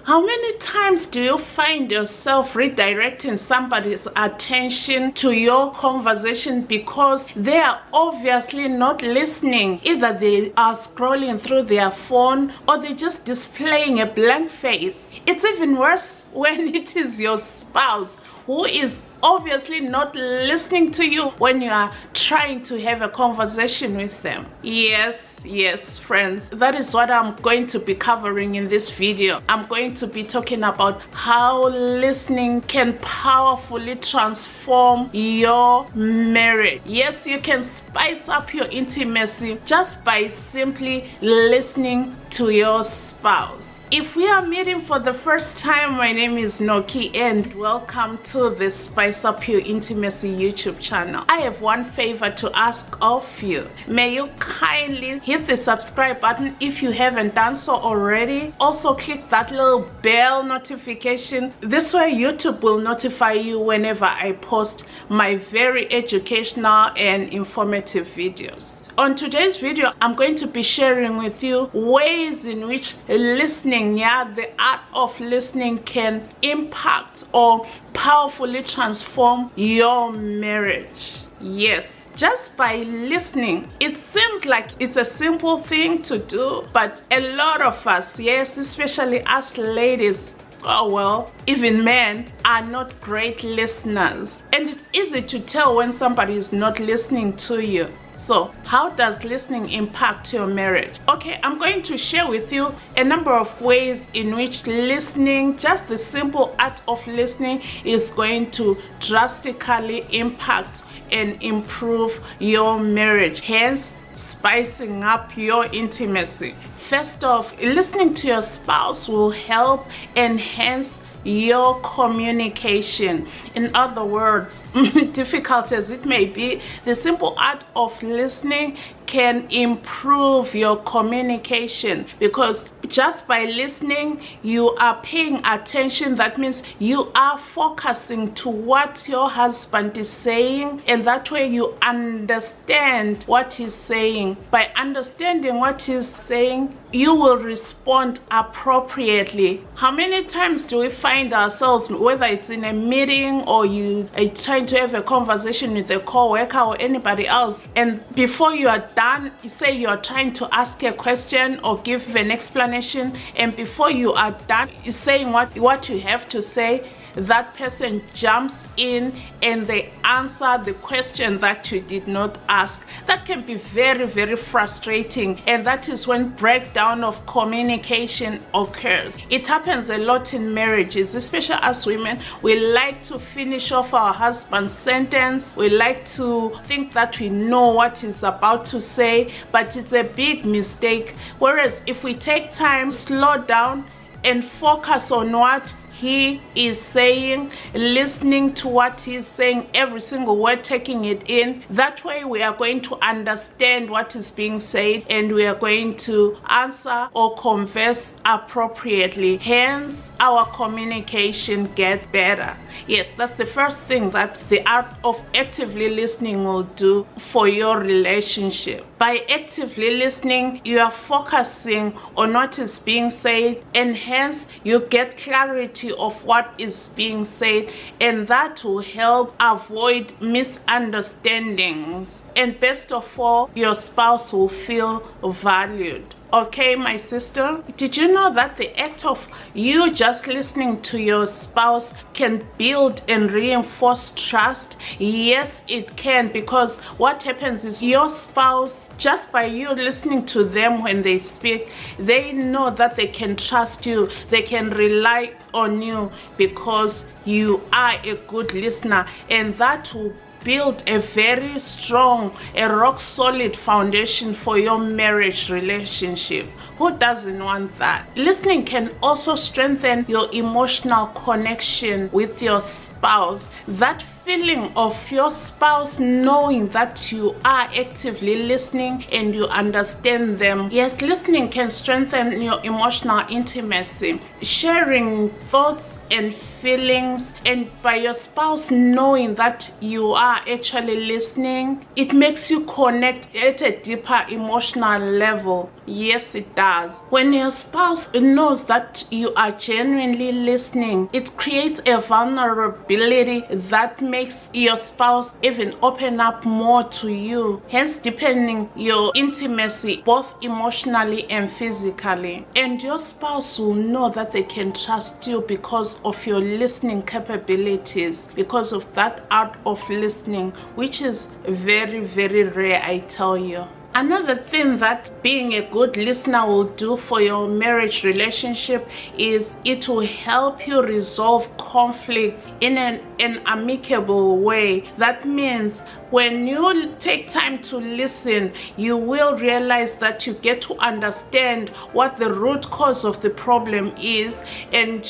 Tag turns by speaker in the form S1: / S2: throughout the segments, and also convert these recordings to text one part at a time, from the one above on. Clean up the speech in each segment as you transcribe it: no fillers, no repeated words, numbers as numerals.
S1: How many times do you find yourself redirecting somebody's attention to your conversation because they are obviously not listening? Either they are scrolling through their phone or they're just displaying a blank face. It's even worse when it is your spouse who is obviously not listening to you when you are trying to have a conversation with them. Yes, friends, that is what I'm going to be covering in this video. I'm going to be talking about how listening can powerfully transform your marriage. Yes, you can spice up your intimacy just by simply listening to your spouse. If we are meeting for the first time, my name is Noki and welcome to the Spice Up Your Intimacy YouTube channel. I have one favor to ask of you. May you kindly hit the subscribe button if you haven't done so already. Also click that little bell notification. This way YouTube will notify you whenever I post my very educational and informative videos. On today's video, I'm going to be sharing with you ways in which listening, the art of listening, can impact or powerfully transform your marriage. Yes, just by listening. It seems like it's a simple thing to do, but a lot of us, yes, especially us ladies, oh well, even men, are not great listeners. And it's easy to tell when somebody is not listening to you. So how does listening impact your marriage? Okay, I'm going to share with you a number of ways in which listening, just the simple act of listening, is going to drastically impact and improve your marriage, hence spicing up your intimacy. First off, listening to your spouse will help enhance your communication. In other words, difficult as it may be, the simple art of listening can improve your communication, because just by listening you are paying attention. That means you are focusing to what your husband is saying, and that way you understand what he's saying. By understanding what he's saying, you will respond appropriately. How many times do we find ourselves, whether it's in a meeting or you are trying to have a conversation with a co-worker or anybody else, and before you are done, say you are trying to ask a question or give an explanation, and before you are done saying what you have to say, that person jumps in and they answer the question that you did not ask. That can be very, very frustrating, and that is when breakdown of communication occurs. It happens a lot in marriages, especially as women. We like to finish off our husband's sentence. We like to think that we know what he's about to say, but it's a big mistake. Whereas if we take time, slow down and focus on what he is saying, listening to what he's saying, every single word, taking it in, that way we are going to understand what is being said and we are going to answer or converse appropriately. Hence our communication gets better. Yes, that's the first thing that the art of actively listening will do for your relationship. By actively listening, you are focusing on what is being said, and hence you get clarity of what is being said, and that will help avoid misunderstandings. And best of all, your spouse will feel valued. Okay, my sister, did you know that the act of you just listening to your spouse can build and reinforce trust? Yes, it can, because what happens is your spouse, just by you listening to them when they speak, they know that they can trust you, they can rely on you because you are a good listener, and that will build a very strong, a rock solid foundation for your marriage relationship. Who doesn't want that? Listening can also strengthen your emotional connection with your spouse. That feeling of your spouse knowing that you are actively listening and you understand them. Yes, listening can strengthen your emotional intimacy. sharing thoughts and feelings, and by your spouse knowing that you are actually listening, it makes you connect at a deeper emotional level. Yes, it does. When your spouse knows that you are genuinely listening, it creates a vulnerability that makes your spouse even open up more to you, hence deepening your intimacy both emotionally and physically. And your spouse will know that they can trust you because of your listening capabilities, because of that art of listening, which is very, very rare, I tell you. Another thing that being a good listener will do for your marriage relationship is it will help you resolve conflicts in an amicable way. That means when you take time to listen, you will realize that you get to understand what the root cause of the problem is, and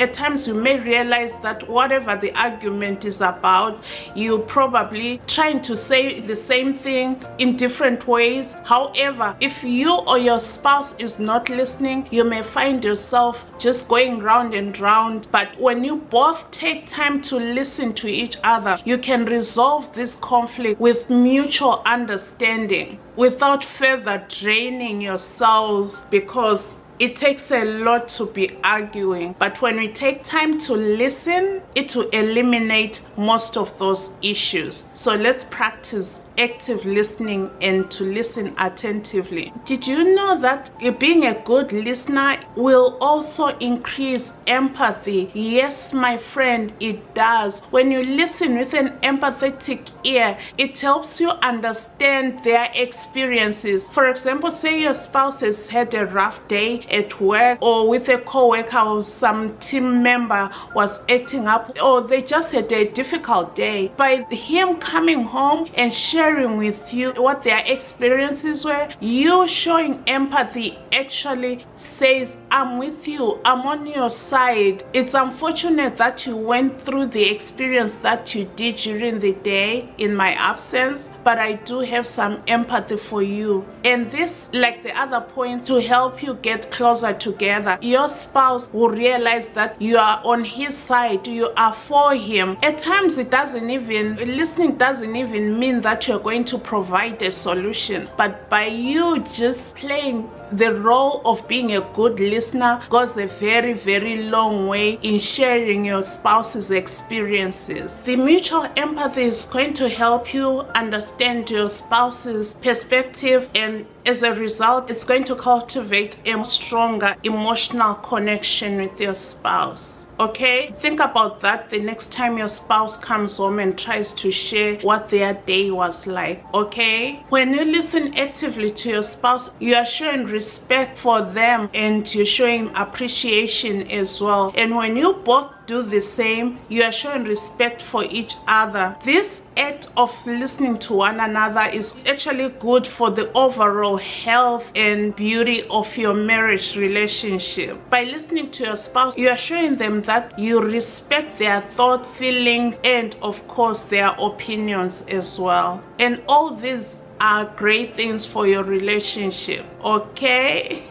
S1: at times you may realize that whatever the argument is about, you probably trying to say the same thing in different ways. However, if you or your spouse is not listening, you may find yourself just going round and round. But when you both take time to listen to each other, you can resolve this conflict with mutual understanding without further draining yourselves, because it takes a lot to be arguing. But when we take time to listen, it will eliminate most of those issues. So let's practice active listening and to listen attentively. Did you know that being a good listener will also increase empathy? Yes, my friend, it does. When you listen with an empathetic ear, it helps you understand their experiences. For example, say your spouse has had a rough day at work, or with a co-worker or some team member was acting up, or they just had a difficult day. By him coming home and sharing with you what their experiences were, you showing empathy actually says, I'm with you, I'm on your side. It's unfortunate that you went through the experience that you did during the day in my absence, but I do have some empathy for you. And this, like the other points, to help you get closer together. Your spouse will realize that you are on his side, you are for him. At times listening doesn't even mean that you're going to provide a solution, but by you just playing the role of being a good listener goes a very, very long way in sharing your spouse's experiences. The mutual empathy is going to help you understand your spouse's perspective, and as a result, it's going to cultivate a stronger emotional connection with your spouse. Okay, think about that the next time your spouse comes home and tries to share what their day was like. Okay, when you listen actively to your spouse, you are showing respect for them and you're showing appreciation as well. And when you both do the same, you are showing respect for each other. This act of listening to one another is actually good for the overall health and beauty of your marriage relationship. By listening to your spouse, you are showing them that you respect their thoughts, feelings, and of course their opinions as well. And all these are great things for your relationship. Okay.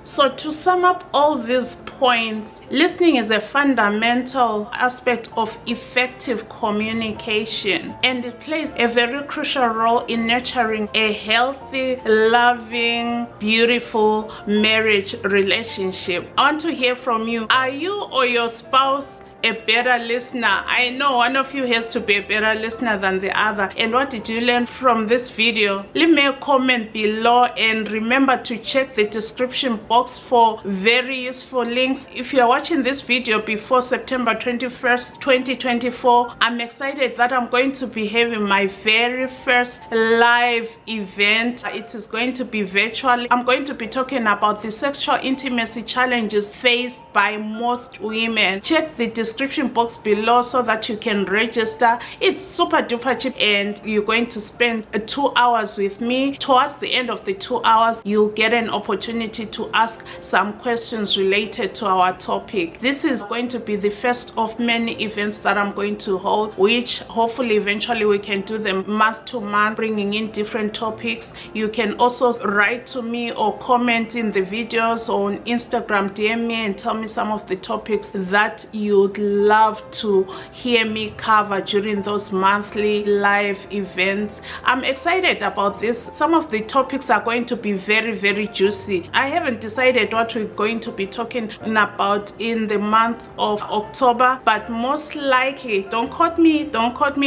S1: So to sum up all these points, listening is a fundamental aspect of effective communication, and it plays a very crucial role in nurturing a healthy, loving, beautiful marriage relationship. I want to hear from you. Are you or your spouse a better listener? I know one of you has to be a better listener than the other. And what did you learn from this video? Leave me a comment below, and remember to check the description box for very useful links. If you are watching this video before September 21st, 2024, I'm excited that I'm going to be having my very first live event. It is going to be virtual. I'm going to be talking about the sexual intimacy challenges faced by most women. Check the description description box below so that you can register. It's super duper cheap, and you're going to spend 2 hours with me. Towards the end of the 2 hours, you'll get an opportunity to ask some questions related to our topic. This is going to be the first of many events that I'm going to hold, which hopefully eventually we can do them month to month, bringing in different topics. You can also write to me or comment in the videos on Instagram, DM me and tell me some of the topics that you'd love to hear me cover during those monthly live events. I'm excited about this. Some of the topics are going to be very, very juicy. I haven't decided what we're going to be talking about in the month of October, but most likely, don't quote me,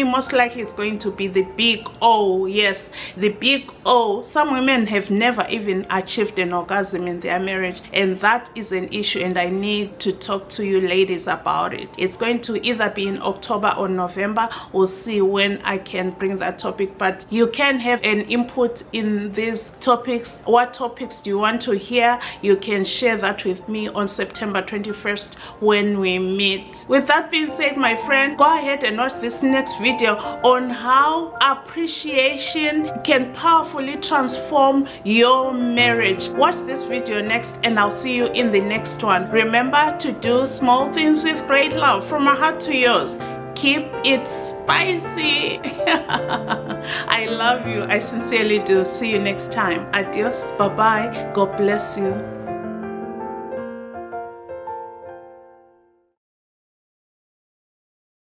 S1: most likely it's going to be the big O. Yes, the big O. Some women have never even achieved an orgasm in their marriage, and that is an issue, and I need to talk to you ladies about it. It's going to either be in October or November. We'll see when I can bring that topic, but you can have an input in these topics. What topics do you want to hear? You can share that with me on September 21st when we meet. With that being said, my friend, go ahead and watch this next video on how appreciation can powerfully transform your marriage. Watch this video next, and I'll see you in the next one. Remember to do small things with great love. From my heart to yours, keep it spicy. I love you. I sincerely do. See you next time. Adios. Bye bye. God bless you.